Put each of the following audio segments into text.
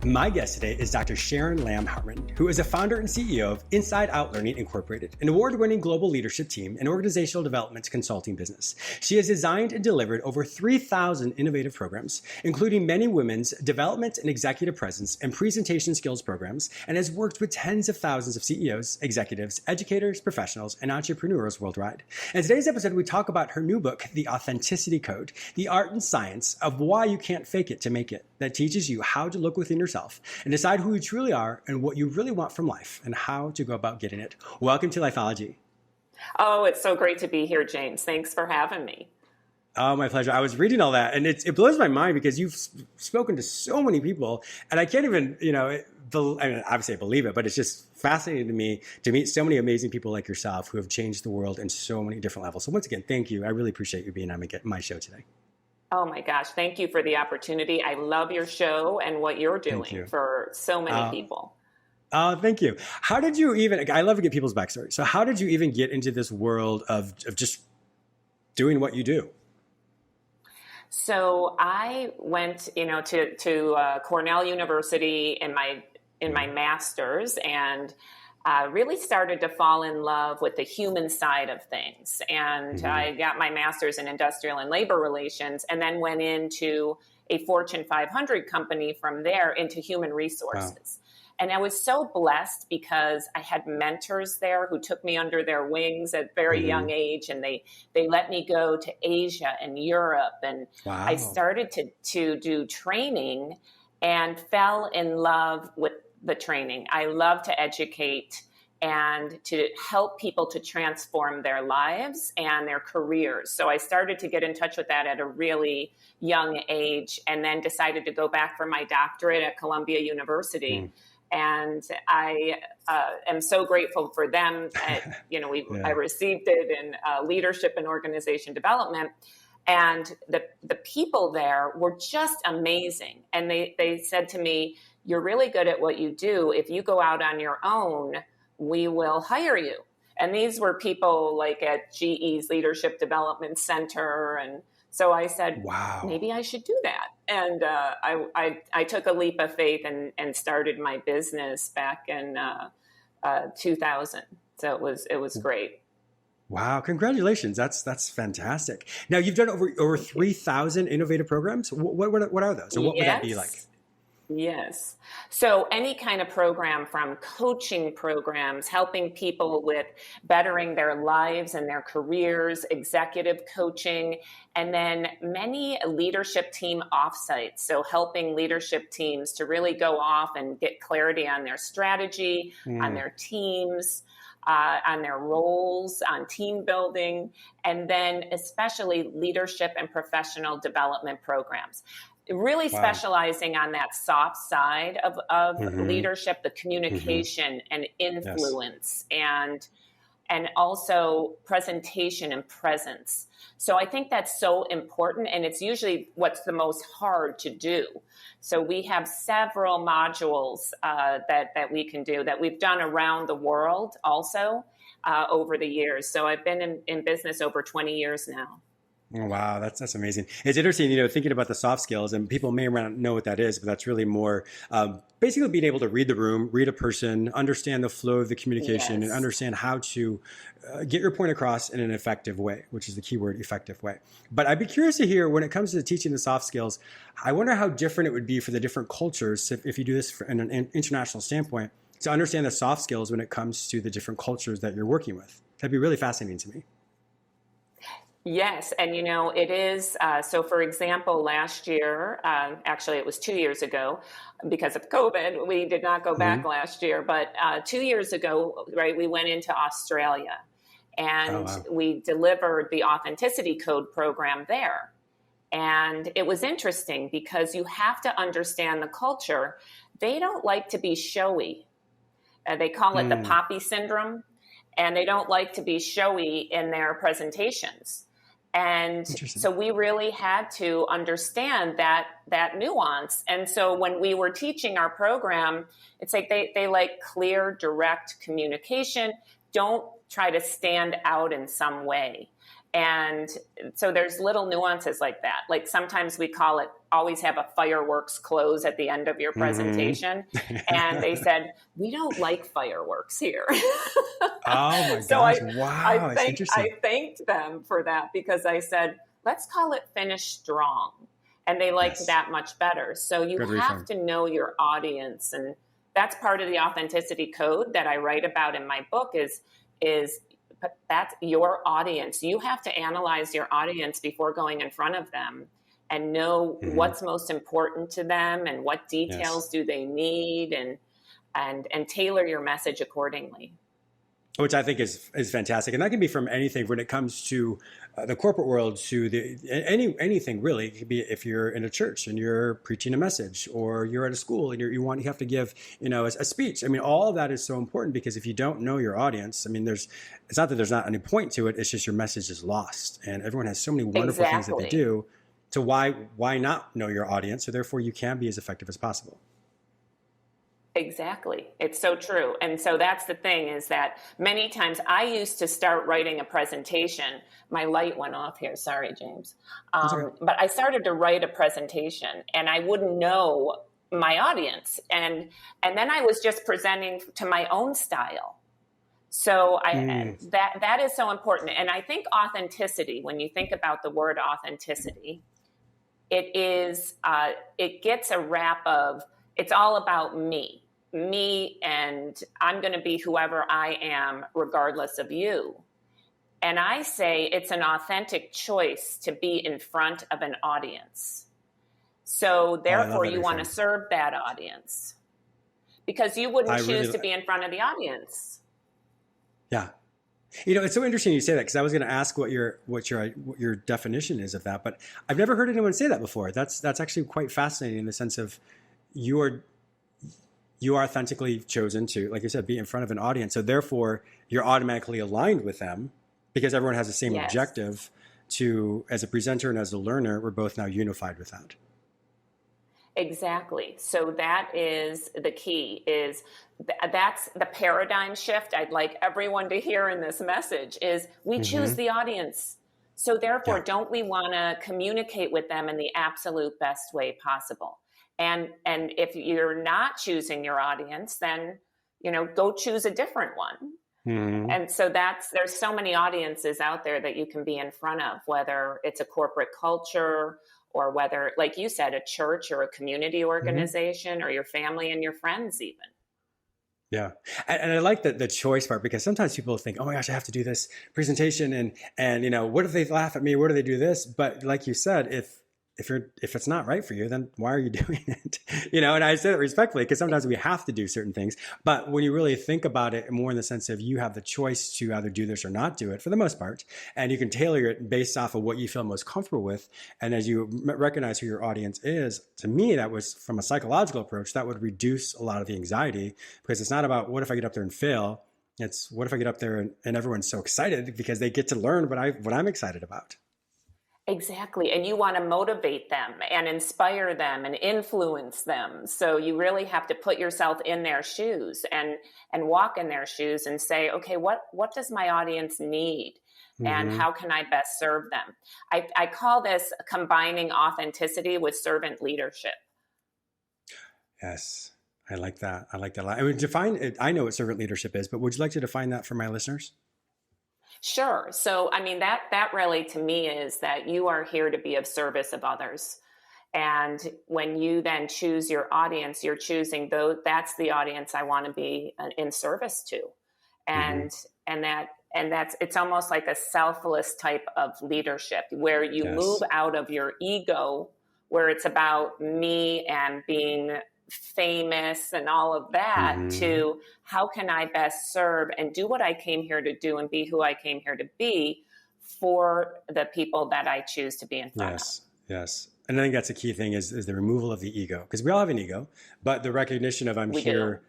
My guest today is Dr. Sharon Lamm-Hartman, who is a founder and CEO of Inside Out Learning Incorporated, an award-winning global leadership team and organizational development consulting business. She has designed and delivered over 3,000 innovative programs, including many women's development and executive presence and presentation skills programs, and has worked with tens of thousands of CEOs, executives, educators, professionals, and entrepreneurs worldwide. In today's episode, we talk about her new book, The Authenticity Code, the art and science of why you can't fake it to make it, that teaches you how to look within yourself and decide who you truly are and what you really want from life and how to go about getting it. Welcome to Lifeology. Oh, it's so great to be here, James. Thanks for having me. Oh, my pleasure. I was reading all that and it blows my mind because you've spoken to so many people and I can't even, obviously I believe it, but it's just fascinating to me to meet so many amazing people like yourself who have changed the world in so many different levels. So once again, thank you. I really appreciate you being on my show today. Oh my gosh, thank you for the opportunity. I love your show and what you're doing for so many people. Oh, thank you. How did you I love to get people's backstory. So how did you even get into this world of just doing what you do? So I went, to Cornell University in my master's and really started to fall in love with the human side of things. And I got my master's in industrial and labor relations and then went into a Fortune 500 company from there into human resources. Wow. And I was so blessed because I had mentors there who took me under their wings at very young age. And they let me go to Asia and Europe. And wow. I started to do training and fell in love with the training. I love to educate and to help people to transform their lives and their careers. So I started to get in touch with that at a really young age and then decided to go back for my doctorate at Columbia University. And I am so grateful for them. I received it in leadership and organization development. And the people there were just amazing. And they said to me, "You're really good at what you do. If you go out on your own, we will hire you." And these were people like at GE's Leadership Development Center. And so I said, wow, maybe I should do that. And I took a leap of faith and started my business back in 2000. So it was great. Wow. Congratulations. That's fantastic. Now you've done over 3,000 innovative programs. What are those? And what would that be like? Yes. So any kind of program, from coaching programs, helping people with bettering their lives and their careers, executive coaching, and then many leadership team offsites. So helping leadership teams to really go off and get clarity on their strategy, on their teams, on their roles, on team building, and then especially leadership and professional development programs. Really specializing on that soft side of leadership, the communication and influence, and also presentation and presence. So I think that's so important, and it's usually what's the most hard to do. So we have several modules that we can do that we've done around the world also over the years. So I've been in business over 20 years now. Oh, wow, that's amazing. It's interesting, thinking about the soft skills, and people may or may not know what that is, but that's really more basically being able to read the room, read a person, understand the flow of the communication, and understand how to get your point across in an effective way, which is the key word, effective way. But I'd be curious to hear, when it comes to teaching the soft skills, I wonder how different it would be for the different cultures if you do this from an international standpoint, to understand the soft skills when it comes to the different cultures that you're working with. That'd be really fascinating to me. Yes. And, it is. So, for example, last year, actually, it was 2 years ago, because of COVID, we did not go back last year. But 2 years ago, right, we went into Australia and we delivered the Authenticity Code program there. And it was interesting because you have to understand the culture. They don't like to be showy. They call it the poppy syndrome. And they don't like to be showy in their presentations. And so we really had to understand that nuance. And so when we were teaching our program, it's like they like clear, direct communication. Don't try to stand out in some way. And so there's little nuances like that. Like sometimes we call it always have a fireworks close at the end of your presentation. And they said, we don't like fireworks here. Oh my So gosh. Wow. It's interesting. I thanked them for that because I said, let's call it finish strong. And they liked that much better. So you have to know your audience. And that's part of the authenticity code that I write about in my book is that's your audience. You have to analyze your audience before going in front of them and know what's most important to them and what details do they need and tailor your message accordingly. Which I think is fantastic. And that can be from anything when it comes to the corporate world to anything really. It could be if you're in a church and you're preaching a message, or you're at a school and you have to give, a speech. I mean, all of that is so important because if you don't know your audience, I mean, it's not that there's not any point to it. It's just your message is lost, and everyone has so many wonderful things that they do. So why not know your audience? So therefore you can be as effective as possible. Exactly. It's so true. And so that's the thing is that many times I used to start writing a presentation. My light went off here. Sorry, James. But I started to write a presentation and I wouldn't know my audience. And then I was just presenting to my own style. So that is so important. And I think authenticity, when you think about the word authenticity, it gets a rap of, it's all about me, and I'm going to be whoever I am, regardless of you. And I say it's an authentic choice to be in front of an audience. So therefore you want to serve that audience because you wouldn't choose to be in front of the audience. Yeah. It's so interesting you say that because I was going to ask what your definition is of that, but I've never heard anyone say that before. That's actually quite fascinating in the sense of you are authentically chosen to, like you said, be in front of an audience. So therefore you're automatically aligned with them because everyone has the same objective as a presenter and as a learner, we're both now unified with that. Exactly. So that is the key that's the paradigm shift I'd like everyone to hear in this message is we choose the audience. So therefore, don't we want to communicate with them in the absolute best way possible? And if you're not choosing your audience, then, go choose a different one. And so there's so many audiences out there that you can be in front of, whether it's a corporate culture or whether, like you said, a church or a community organization or your family and your friends even. Yeah. And I like the choice part because sometimes people think, oh my gosh, I have to do this presentation and what if they laugh at me? What if they do this? But like you said, if it's not right for you, then why are you doing it? And I say that respectfully because sometimes we have to do certain things. But when you really think about it more in the sense of you have the choice to either do this or not do it for the most part, and you can tailor it based off of what you feel most comfortable with. And as you recognize who your audience is, to me, that was from a psychological approach, that would reduce a lot of the anxiety because it's not about what if I get up there and fail. It's what if I get up there and everyone's so excited because they get to learn what I'm excited about. Exactly. And you want to motivate them and inspire them and influence them. So you really have to put yourself in their shoes and walk in their shoes and say, okay, what does my audience need? And how can I best serve them? I call this combining authenticity with servant leadership. Yes. I like that. I like that a lot. I would define it. I know what servant leadership is, but would you like to define that for my listeners? Sure. So, that really to me is that you are here to be of service of others. And when you then choose your audience, you're choosing that's the audience I want to be in service to. And it's almost like a selfless type of leadership where you move out of your ego, where it's about me and being famous and all of that to how can I best serve and do what I came here to do and be who I came here to be for the people that I choose to be in front of. Yes. And I think that's a key thing is the removal of the ego because we all have an ego, but the recognition of I'm here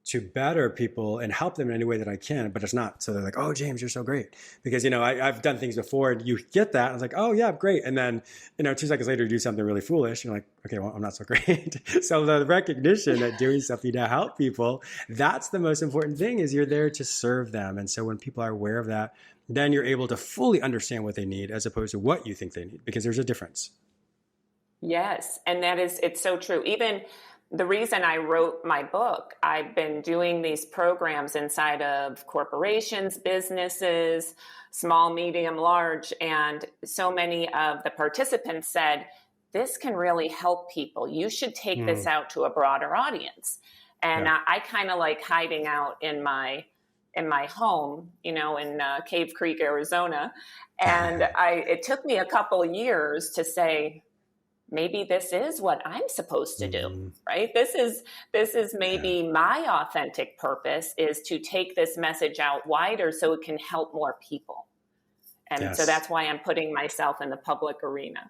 to better people and help them in any way that I can, but it's not. So they're like, oh, James, you're so great. Because, I've done things before and you get that. I was like, oh yeah, great. And then, 2 seconds later, you do something really foolish. You're like, okay, well, I'm not so great. So the recognition that doing something to help people, that's the most important thing, is you're there to serve them. And so when people are aware of that, then you're able to fully understand what they need as opposed to what you think they need, because there's a difference. Yes. And it's so true. Even the reason I wrote my book, I've been doing these programs inside of corporations, businesses, small, medium, large, and so many of the participants said, this can really help people. You should take this out to a broader audience. And I kind of like hiding out in my home, in Cave Creek, Arizona. And it took me a couple of years to say, maybe this is what I'm supposed to do, right? This is maybe my authentic purpose, is to take this message out wider so it can help more people. And so that's why I'm putting myself in the public arena.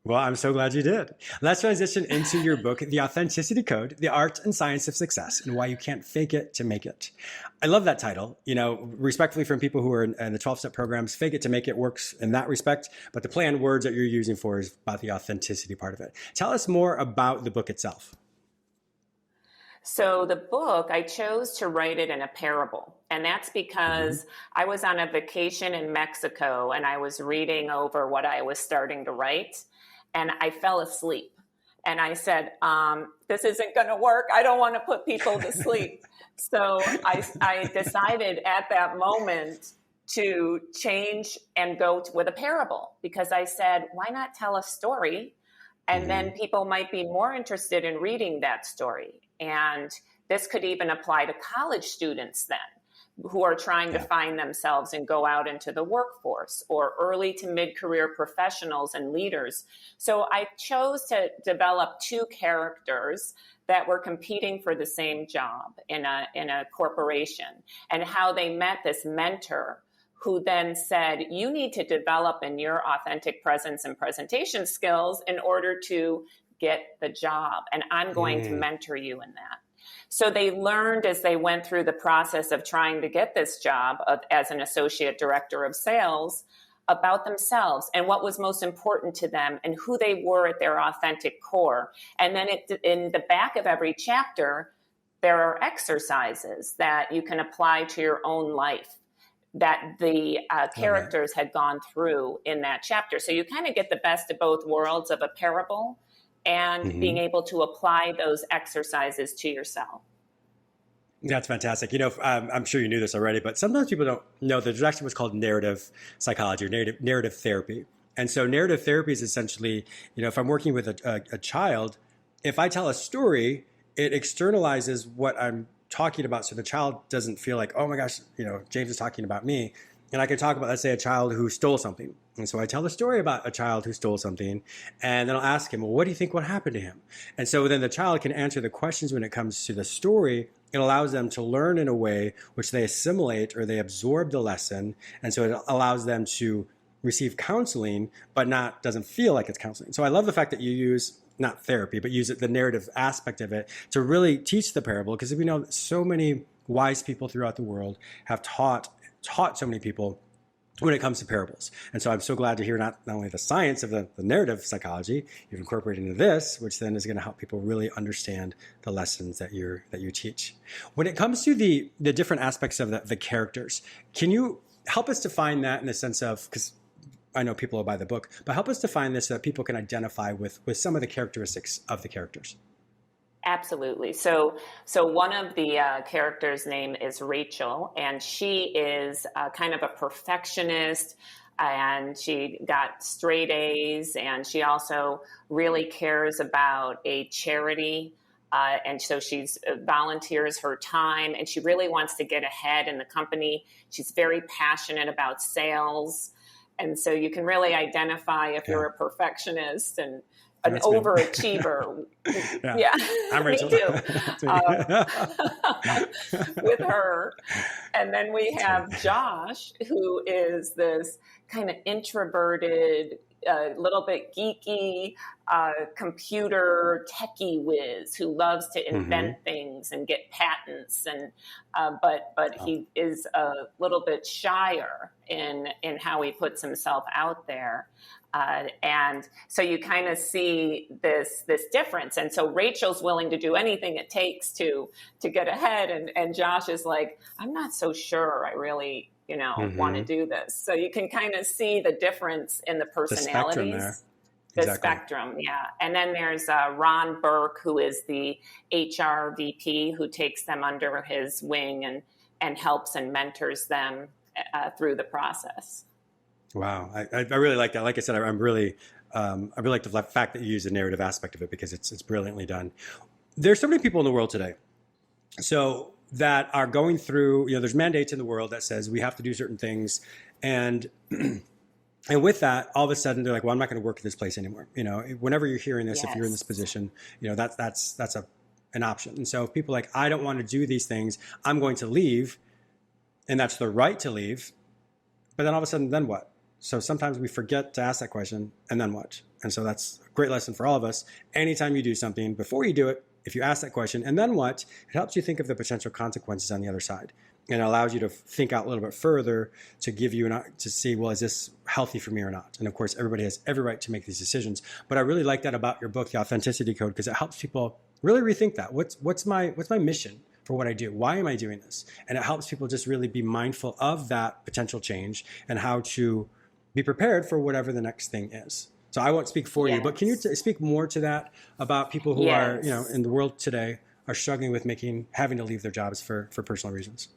Well, I'm so glad you did. Let's transition into your book, The Authenticity Code, The Art and Science of Success, and Why You Can't Fake It to Make It. I love that title. Respectfully from people who are in the 12-step programs, fake it to make it works in that respect. But the play on words that you're using for is about the authenticity part of it. Tell us more about the book itself. So the book, I chose to write it in a parable. And that's because I was on a vacation in Mexico and I was reading over what I was starting to write. And I fell asleep. And I said, this isn't going to work. I don't want to put people to sleep. So I decided at that moment to change and go with a parable, because I said, why not tell a story? And then people might be more interested in reading that story. And this could even apply to college students then, who are trying to find themselves and go out into the workforce, or early to mid-career professionals and leaders. So I chose to develop 2 characters that were competing for the same job in a corporation, and how they met this mentor who then said, you need to develop in your authentic presence and presentation skills in order to get the job. And I'm going to mentor you in that. So they learned as they went through the process of trying to get this job as an associate director of sales about themselves and what was most important to them and who they were at their authentic core. And then in the back of every chapter, there are exercises that you can apply to your own life that the characters had gone through in that chapter. So you kind of get the best of both worlds of a parable and being able to apply those exercises to yourself. That's fantastic. I'm sure you knew this already, but sometimes people don't know that there's actually what's called narrative psychology or narrative therapy. And so narrative therapy is essentially, if I'm working with a child, if I tell a story, it externalizes what I'm talking about. So the child doesn't feel like, oh my gosh, James is talking about me. And I can talk about, let's say, a child who stole something. And so I tell the story about a child who stole something, and then I'll ask him, well, what do you think would happen to him? And so then the child can answer the questions when it comes to the story. It allows them to learn in a way which they assimilate or they absorb the lesson. And so it allows them to receive counseling, but doesn't feel like it's counseling. So I love the fact that you use not therapy, but use the narrative aspect of it to really teach the parable, because we know so many wise people throughout the world have taught so many people when it comes to parables. And so I'm so glad to hear not only the science of the narrative psychology you've incorporated into this, which then is going to help people really understand the lessons that you teach. When it comes to the different aspects of the characters, can you help us define that in the sense of, because I know people will buy the book, but help us define this so that people can identify with some of the characteristics of the characters. Absolutely. So one of the characters' name is Rachel, and she is kind of a perfectionist, and she got straight A's, and she also really cares about a charity. And so she's volunteers her time, and she really wants to get ahead in the company. She's very passionate about sales. And so you can really identify if you're a perfectionist and an overachiever. Yeah. I'm Rachel. Me too. With her. And then we have Josh, who is this kind of introverted, a little bit geeky, computer techie whiz who loves to invent things and get patents, and but he is a little bit shyer in how he puts himself out there. And so you kind of see this difference. And so Rachel's willing to do anything it takes to get ahead. And Josh is like, I'm not so sure I really, want to do this. So you can kind of see the difference in the personalities. The spectrum, yeah. And then there's Ron Burke, who is the HR VP, who takes them under his wing and helps and mentors them through the process. Wow, I really like that. Like I said, I really like the fact that you use the narrative aspect of it, because it's brilliantly done. There's so many people in the world today, so that are going through. There's mandates in the world that says we have to do certain things, and with that, all of a sudden they're like, well, I'm not going to work at this place anymore. Whenever you're hearing this, if you're in this position, that's an option. And so if people are like, I don't want to do these things, I'm going to leave, and that's the right to leave. But then all of a sudden, then what? So sometimes we forget to ask that question, and then what? And so that's a great lesson for all of us. Anytime you do something, before you do it, if you ask that question, and then what, it helps you think of the potential consequences on the other side. And it allows you to think out a little bit further to give you to see, well, is this healthy for me or not? And of course, everybody has every right to make these decisions. But I really like that about your book, The Authenticity Code, because it helps people really rethink that. What's my mission for what I do? Why am I doing this? And it helps people just really be mindful of that potential change and how to be prepared for whatever the next thing is. So I won't speak for you, but can you speak more to that about people who are, in the world today are struggling with having to leave their jobs for personal reasons?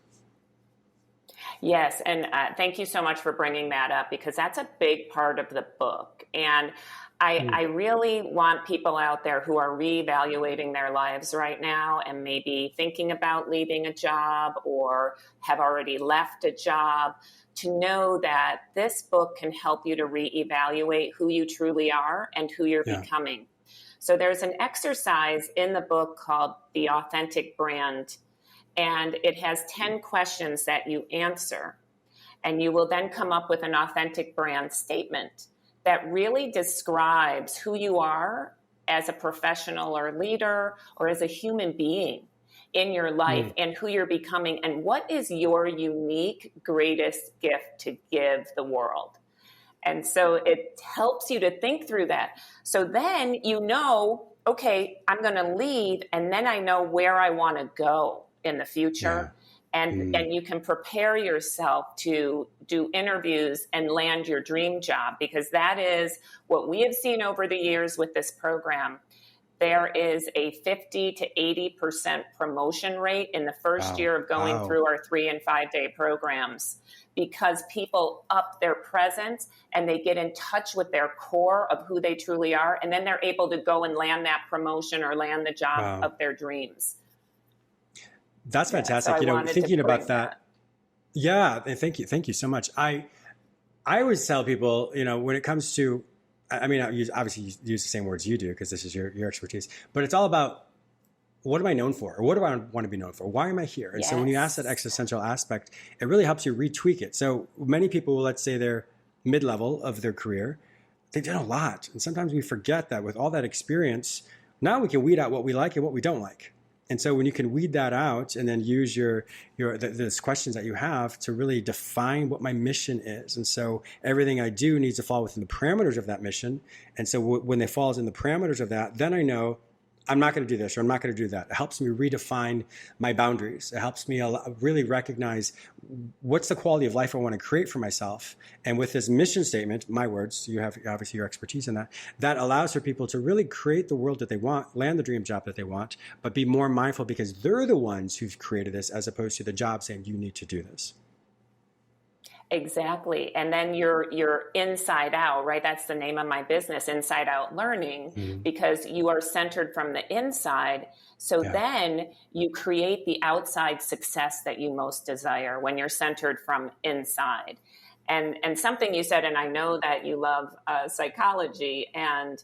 Yes, and thank you so much for bringing that up, because that's a big part of the book. And I really want people out there who are reevaluating their lives right now and maybe thinking about leaving a job or have already left a job, to know that this book can help you to reevaluate who you truly are and who you're becoming. So there's an exercise in the book called The Authentic Brand, and it has 10 questions that you answer. And you will then come up with an authentic brand statement that really describes who you are as a professional or leader or as a human being in your life, and who you're becoming, and what is your unique greatest gift to give the world. And so it helps you to think through that. So then okay, I'm going to leave, and then I know where I want to go in the future. And you can prepare yourself to do interviews and land your dream job, because that is what we have seen over the years with this program. There is a 50 to 80% promotion rate in the first year of going through our 3 and 5 day programs, because people up their presence and they get in touch with their core of who they truly are. And then they're able to go and land that promotion or land the job of their dreams. That's fantastic. So thinking about that. Yeah. Thank you. Thank you so much. I always tell people, when it comes to, I obviously use the same words you do, because this is your expertise, but it's all about, what am I known for? Or what do I want to be known for? Why am I here? And so when you ask that existential aspect, it really helps you retweak it. So many people, let's say they're mid-level of their career, they've done a lot. And sometimes we forget that with all that experience, now we can weed out what we like and what we don't like. And so when you can weed that out and then use those questions that you have to really define what my mission is. And so everything I do needs to fall within the parameters of that mission. And so when it falls in the parameters of that, then I know I'm not going to do this or I'm not going to do that. It helps me redefine my boundaries. It helps me really recognize what's the quality of life I want to create for myself. And with this mission statement, my words, you have obviously your expertise in that allows for people to really create the world that they want, land the dream job that they want, but be more mindful because they're the ones who've created this, as opposed to the job saying you need to do this. Exactly. And then you're inside out, right? That's the name of my business, Inside Out Learning, because you are centered from the inside. So then you create the outside success that you most desire when you're centered from inside. And something you said, and I know that you love psychology, and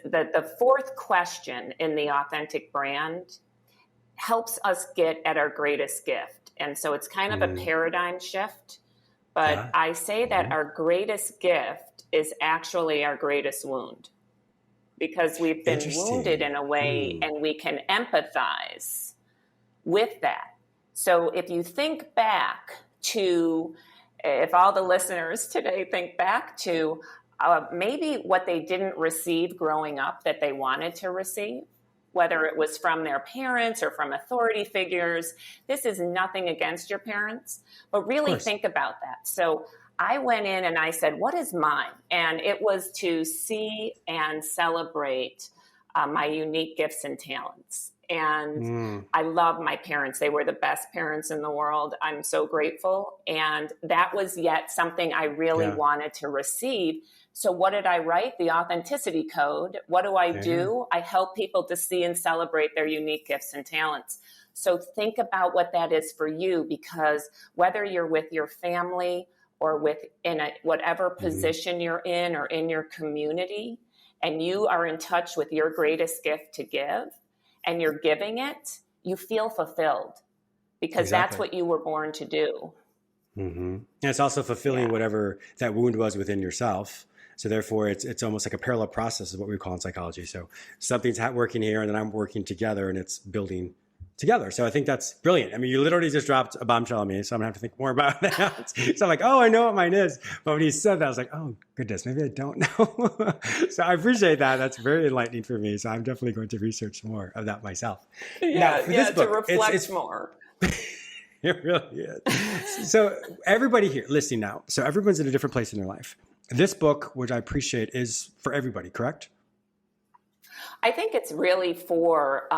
the fourth question in the authentic brand helps us get at our greatest gift. And so it's kind of a paradigm shift, but I say that our greatest gift is actually our greatest wound, because we've been wounded in a way, and we can empathize with that. So if you think back to, if all the listeners today think back to maybe what they didn't receive growing up that they wanted to receive, whether it was from their parents or from authority figures. This is nothing against your parents, but really think about that. So I went in and I said, what is mine? And it was to see and celebrate my unique gifts and talents. And I love my parents. They were the best parents in the world. I'm so grateful. And that was yet something I really wanted to receive. So what did I write? The authenticity code. What do I do? I help people to see and celebrate their unique gifts and talents. So think about what that is for you, because whether you're with your family or whatever position you're in or in your community, and you are in touch with your greatest gift to give, and you're giving it, you feel fulfilled, because that's what you were born to do. And it's also fulfilling whatever that wound was within yourself. So therefore, it's almost like a parallel process is what we call in psychology. So something's working here, and then I'm working together, and it's building together. So I think that's brilliant. I mean, you literally just dropped a bombshell on me, so I'm gonna have to think more about that. So I'm like, oh, I know what mine is. But when he said that, I was like, oh, goodness, maybe I don't know. So I appreciate that. That's very enlightening for me. So I'm definitely going to research more of that myself. Now, this book, to reflect it's more. It really is. So everybody here listening now, so everyone's in a different place in their life. This book, which I appreciate, is for everybody, correct? I think it's really for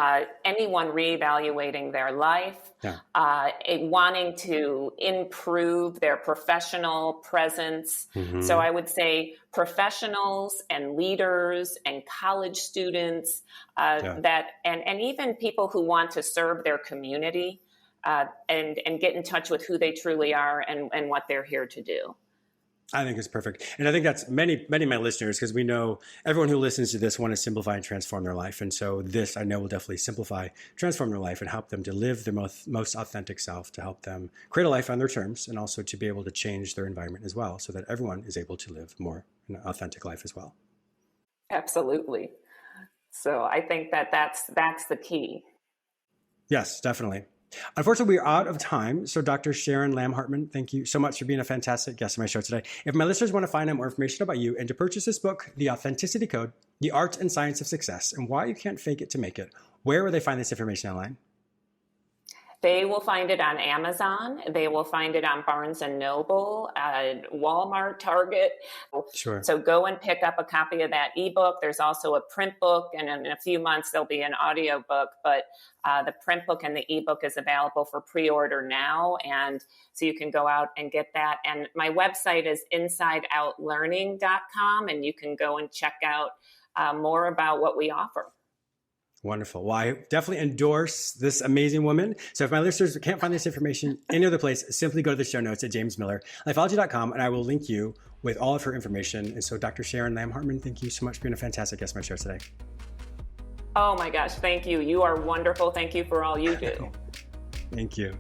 anyone reevaluating their life, wanting to improve their professional presence. So I would say professionals and leaders and college students and even people who want to serve their community and get in touch with who they truly are and what they're here to do. I think it's perfect. And I think that's many of my listeners, because we know everyone who listens to this want to simplify and transform their life. And so this, I know, will definitely simplify, transform their life, and help them to live their most authentic self, to help them create a life on their terms, and also to be able to change their environment as well, so that everyone is able to live more an authentic life as well. Absolutely. So I think that's the key. Yes, definitely. Unfortunately, we're out of time. So Dr. Sharon Lamm-Hartman, thank you so much for being a fantastic guest on my show today. If my listeners want to find out more information about you and to purchase this book, The Authenticity Code, The Art and Science of Success, and Why You Can't Fake It to Make It, where will they find this information online? They will find it on Amazon. They will find it on Barnes & Noble, Walmart, Target. Sure. So go and pick up a copy of that ebook. There's also a print book, and in a few months there'll be an audio book. But the print book and the ebook is available for pre-order now, and so you can go out and get that. And my website is insideoutlearning.com, and you can go and check out more about what we offer. Wonderful. Well, I definitely endorse this amazing woman. So if my listeners can't find this information any other place, simply go to the show notes at jamesmillerlifeology.com, and I will link you with all of her information. And so Dr. Sharon Lamm-Hartman, thank you so much for being a fantastic guest on my show today. Oh my gosh, thank you. You are wonderful. Thank you for all you do. Thank you.